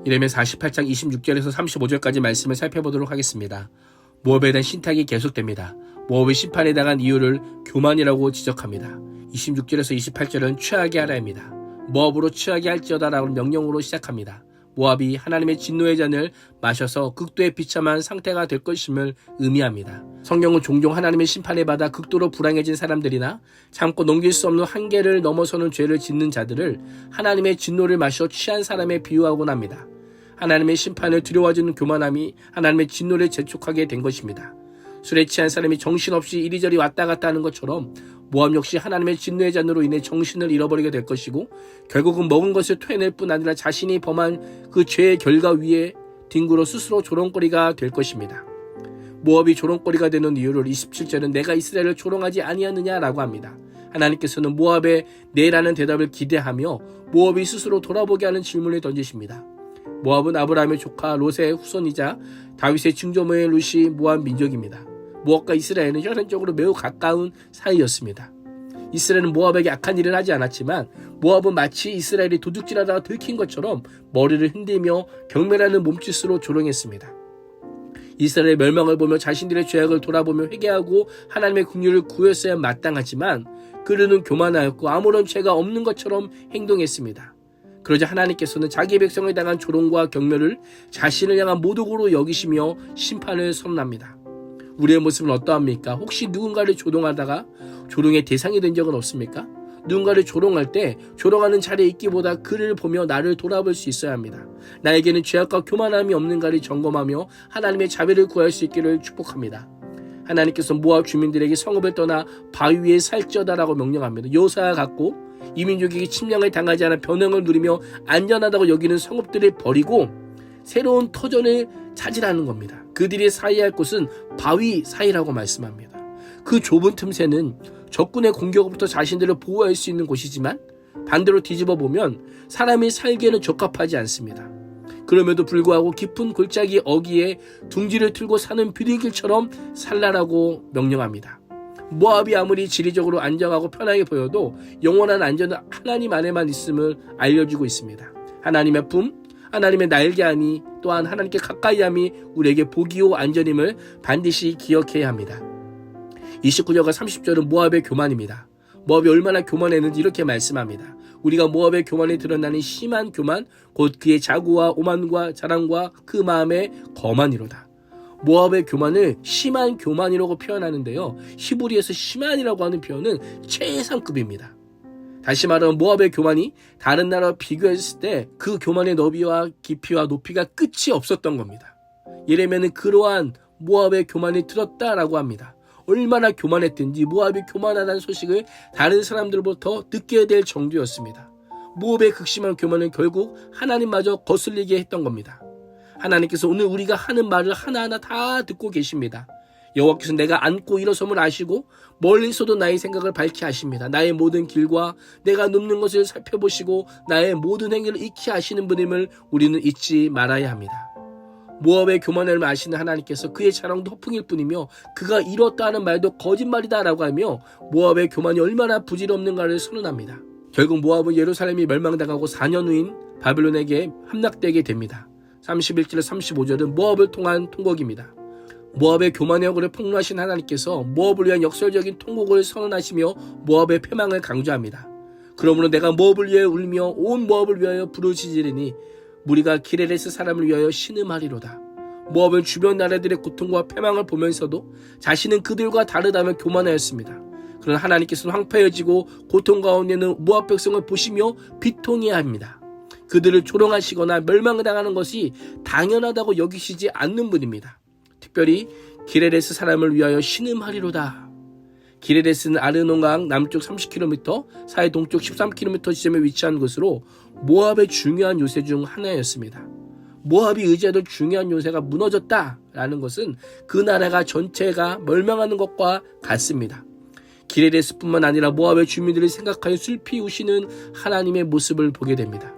이러면 48장 26절에서 35절까지 말씀을 살펴보도록 하겠습니다. 모압에 대한 신탁이 계속됩니다. 모압의 심판에 당한 이유를 교만이라고 지적합니다. 26절에서 28절은 취하게 하라입니다. 모압으로 취하게 할지어다 라는 명령으로 시작합니다. 모압이 하나님의 진노의 잔을 마셔서 극도의 비참한 상태가 될 것임을 의미합니다. 성경은 종종 하나님의 심판에 받아 극도로 불행해진 사람들이나 참고 넘길 수 없는 한계를 넘어서는 죄를 짓는 자들을 하나님의 진노를 마셔 취한 사람에 비유하곤 합니다. 하나님의 심판을 두려워하는 교만함이 하나님의 진노를 재촉하게 된 것입니다. 술에 취한 사람이 정신없이 이리저리 왔다 갔다 하는 것처럼 모압 역시 하나님의 진노의 잔으로 인해 정신을 잃어버리게 될 것이고 결국은 먹은 것을 토해낼 뿐 아니라 자신이 범한 그 죄의 결과 위에 뒹굴어 스스로 조롱거리가 될 것입니다. 모압이 조롱거리가 되는 이유를 27절은 내가 이스라엘을 조롱하지 아니하느냐라고 합니다. 하나님께서는 모압의 네라는 대답을 기대하며 모압이 스스로 돌아보게 하는 질문을 던지십니다. 모압은 아브라함의 조카 롯의 후손이자 다윗의 증조모의 룻이 모압 민족입니다. 모압과 이스라엘은 혈연적으로 매우 가까운 사이였습니다. 이스라엘은 모압에게 악한 일을 하지 않았지만 모압은 마치 이스라엘이 도둑질하다가 들킨 것처럼 머리를 흔들며 경멸하는 몸짓으로 조롱했습니다. 이스라엘의 멸망을 보며 자신들의 죄악을 돌아보며 회개하고 하나님의 긍휼을 구했어야 마땅하지만 그들은 교만하였고 아무런 죄가 없는 것처럼 행동했습니다. 그러자 하나님께서는 자기 백성을 당한 조롱과 경멸을 자신을 향한 모독으로 여기시며 심판을 선언합니다. 우리의 모습은 어떠합니까? 혹시 누군가를 조롱하다가 조롱의 대상이 된 적은 없습니까? 누군가를 조롱할 때 조롱하는 자리에 있기보다 그를 보며 나를 돌아볼 수 있어야 합니다. 나에게는 죄악과 교만함이 없는가를 점검하며 하나님의 자비를 구할 수 있기를 축복합니다. 하나님께서 모압 주민들에게 성읍을 떠나 바위 위에 살찌어다라고 명령합니다. 요사와 같고 이민족에게 침략을 당하지 않아 변형을 누리며 안전하다고 여기는 성읍들을 버리고 새로운 터전을 찾으라는 겁니다. 그들이 사이할 곳은 바위 사이라고 말씀합니다. 그 좁은 틈새는 적군의 공격으로부터 자신들을 보호할 수 있는 곳이지만 반대로 뒤집어 보면 사람이 살기에는 적합하지 않습니다. 그럼에도 불구하고 깊은 골짜기 어귀에 둥지를 틀고 사는 비둘기처럼 살라라고 명령합니다. 모압이 아무리 지리적으로 안정하고 편하게 보여도 영원한 안전은 하나님 안에만 있음을 알려주고 있습니다. 하나님의 품, 하나님의 날개하니 또한 하나님께 가까이함이 우리에게 복이요 안전임을 반드시 기억해야 합니다. 29절과 30절은 모압의 교만입니다. 모압이 얼마나 교만했는지 이렇게 말씀합니다. 우리가 모압의 교만이 드러나는 심한 교만, 곧 그의 자구와 오만과 자랑과 그 마음의 거만이로다. 모압의 교만을 심한 교만이라고 표현하는데요. 히브리에서 심한이라고 하는 표현은 최상급입니다. 다시 말하면 모압의 교만이 다른 나라와 비교했을 때 그 교만의 너비와 깊이와 높이가 끝이 없었던 겁니다. 예레미야는 그러한 모압의 교만이 들었다라고 합니다. 얼마나 교만했든지 모압이 교만하다는 소식을 다른 사람들로부터 듣게 될 정도였습니다. 모압의 극심한 교만은 결국 하나님마저 거슬리게 했던 겁니다. 하나님께서 오늘 우리가 하는 말을 하나하나 다 듣고 계십니다. 여호와께서 내가 앉고 일어섬을 아시고 멀리서도 나의 생각을 밝히 아십니다. 나의 모든 길과 내가 눕는 것을 살펴보시고 나의 모든 행위를 익히 아시는 분임을 우리는 잊지 말아야 합니다. 모압의 교만을 아시는 하나님께서 그의 자랑도 허풍일 뿐이며 그가 이뤘다 하는 말도 거짓말이다 라고 하며 모압의 교만이 얼마나 부질없는가를 선언합니다. 결국 모압은 예루살렘이 멸망당하고 4년 후인 바벨론에게 함락되게 됩니다. 31절 35절은 모압을 통한 통곡입니다. 모압의 교만의 억울을 폭로하신 하나님께서 모압을 위한 역설적인 통곡을 선언하시며 모압의 패망을 강조합니다. 그러므로 내가 모압을 위하여 울며 온 모압을 위하여 부르짖으리니 무리가 기레레스 사람을 위하여 신음하리로다. 모압은 주변 나라들의 고통과 패망을 보면서도 자신은 그들과 다르다며 교만하였습니다. 그러나 하나님께서는 황폐해지고 고통 가운데는 모압 백성을 보시며 비통해야 합니다. 그들을 조롱하시거나 멸망당하는 것이 당연하다고 여기시지 않는 분입니다. 특별히 기레레스 사람을 위하여 신음하리로다. 기레레스는 아르논강 남쪽 30km, 사해 동쪽 13km 지점에 위치한 곳으로 모압의 중요한 요새 중 하나였습니다. 모압이 의지하던 중요한 요새가 무너졌다라는 것은 그 나라가 전체가 멸망하는 것과 같습니다. 기레레스뿐만 아니라 모압의 주민들을 생각하여 슬피 우시는 하나님의 모습을 보게 됩니다.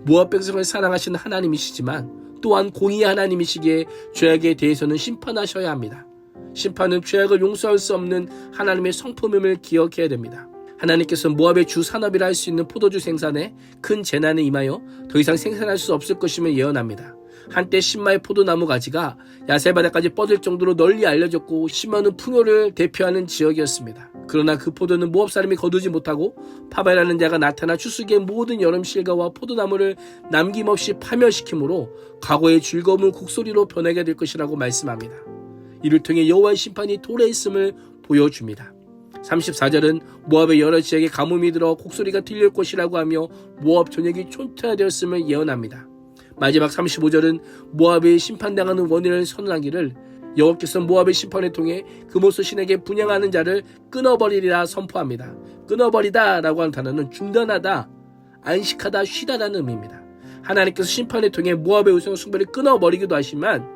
모압 백성을 사랑하시는 하나님이시지만 또한 공의의 하나님이시기에 죄악에 대해서는 심판하셔야 합니다. 심판은 죄악을 용서할 수 없는 하나님의 성품임을 기억해야 됩니다. 하나님께서 모압의 주 산업이라 할 수 있는 포도주 생산에 큰 재난이 임하여 더 이상 생산할 수 없을 것임을 예언합니다. 한때 신마의 포도나무 가지가 야세바다까지 뻗을 정도로 널리 알려졌고 심한 풍요를 대표하는 지역이었습니다. 그러나 그 포도는 모압 사람이 거두지 못하고 파바라는 자가 나타나 추수기의 모든 여름 실과와 포도나무를 남김없이 파멸시키므로 과거의 즐거움을 곡소리로 변하게 될 것이라고 말씀합니다. 이를 통해 여호와의 심판이 도래 있음을 보여줍니다. 34절은 모압의 여러 지역에 가뭄이 들어 곡소리가 들릴 것이라고 하며 모압 전역이 촌토화되었음을 예언합니다. 마지막 35절은 모압의 심판당하는 원인을 선언하기를 여호와께서 모압의 심판을 통해 그모스 신에게 분양하는 자를 끊어버리리라 선포합니다. 끊어버리다 라고 하는 단어는 중단하다, 안식하다, 쉬다라는 의미입니다. 하나님께서 심판을 통해 모압의 우상 숭배를 끊어버리기도 하지만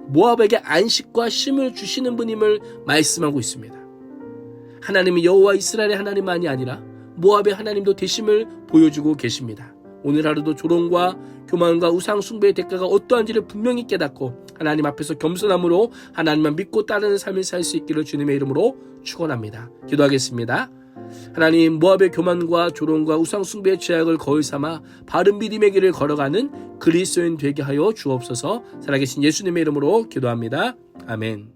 모압에게 안식과 쉼을 주시는 분임을 말씀하고 있습니다. 하나님은 여호와 이스라엘의 하나님만이 아니라 모압의 하나님도 되심을 보여주고 계십니다. 오늘 하루도 조롱과 교만과 우상 숭배의 대가가 어떠한지를 분명히 깨닫고 하나님 앞에서 겸손함으로 하나님만 믿고 따르는 삶을 살 수 있기를 주님의 이름으로 축원합니다. 기도하겠습니다. 하나님, 모압의 교만과 조롱과 우상 숭배의 죄악을 거울 삼아 바른 믿음의 길을 걸어가는 그리스도인 되게 하여 주옵소서. 살아계신 예수님의 이름으로 기도합니다. 아멘.